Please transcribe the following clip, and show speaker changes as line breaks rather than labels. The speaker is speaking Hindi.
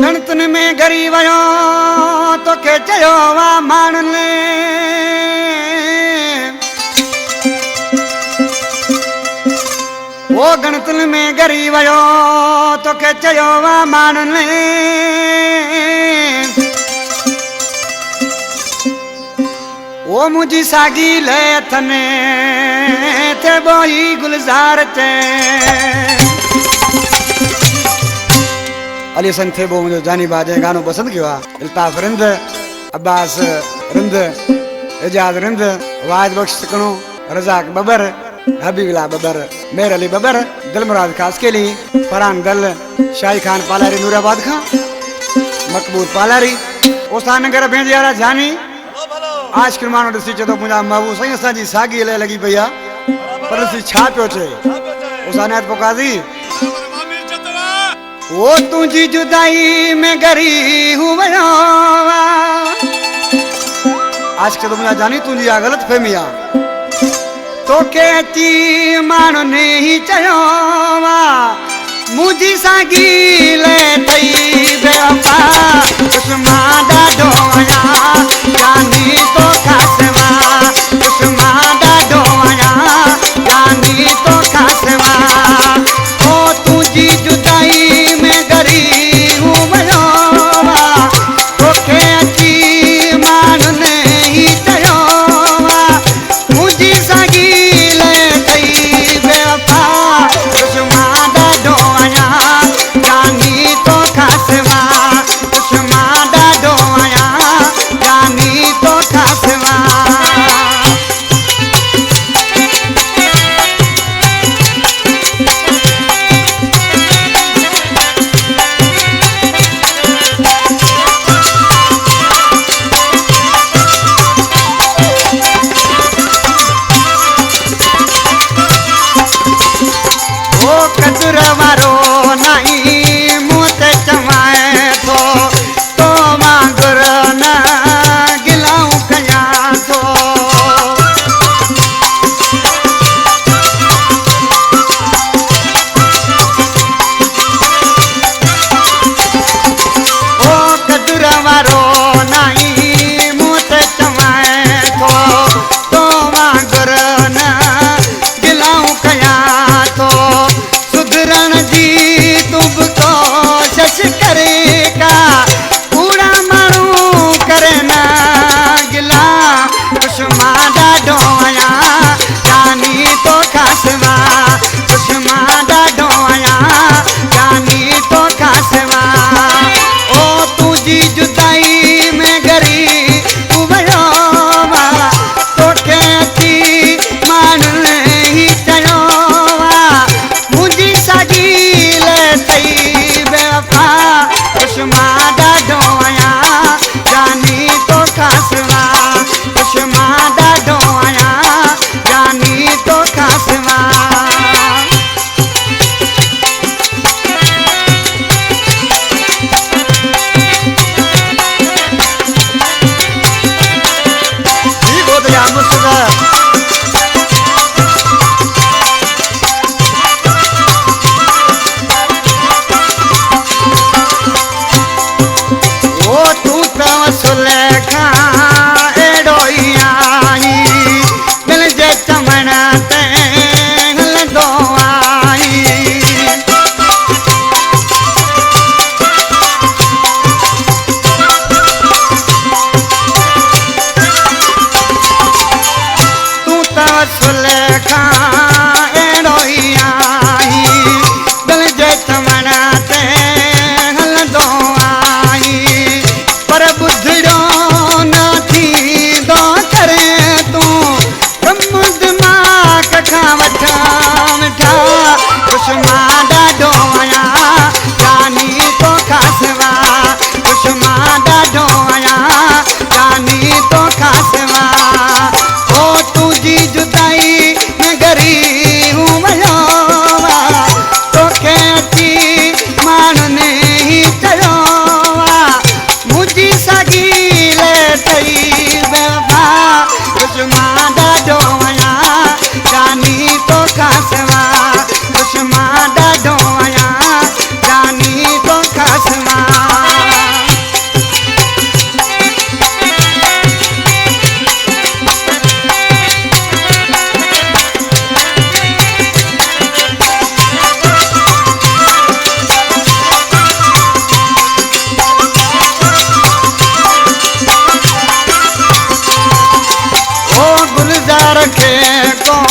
गणतन में गरीब आयो तो के चयो वा मान ले वो गणतन में गरीब आयो तो के चयो वा मान ले वो मुझी सागी ले थने थे बोई गुलजार थे अली सन थे वो मुझे जानी बाजे गानों पसंद किया इल्ताफ रिंद अब्बास रिंद एजाज रिंद वाज बख्श सकनो रजाक बबर हबीबुल्लाह बबर मेर अली बबर दिलमुराद खास के लिए फरहान दल शाही खान पालारी नूराबाद खां मकबूल पालारी ओसान नगर भेंजियारा जानी आज किरमानो दसी चतो मुझा महबूब सही असा जी सागी ले लगी भैया पर दसी छा पियो छे ओसाने पोकाजी वो तुझी जुदाई में गरी हुआ आज के तो मुझे जानी तुझी आ गलत फहमिया तो कहती मानो ने ही चयो मुझी सागी ले तई बेवफा उस्मा दा डोया जानी तो खासवा उस्मा दा डोया जानी तो खासवा ओ तुझी जुदाई पर बुद्धड़ो न थी दो करे तू रखे को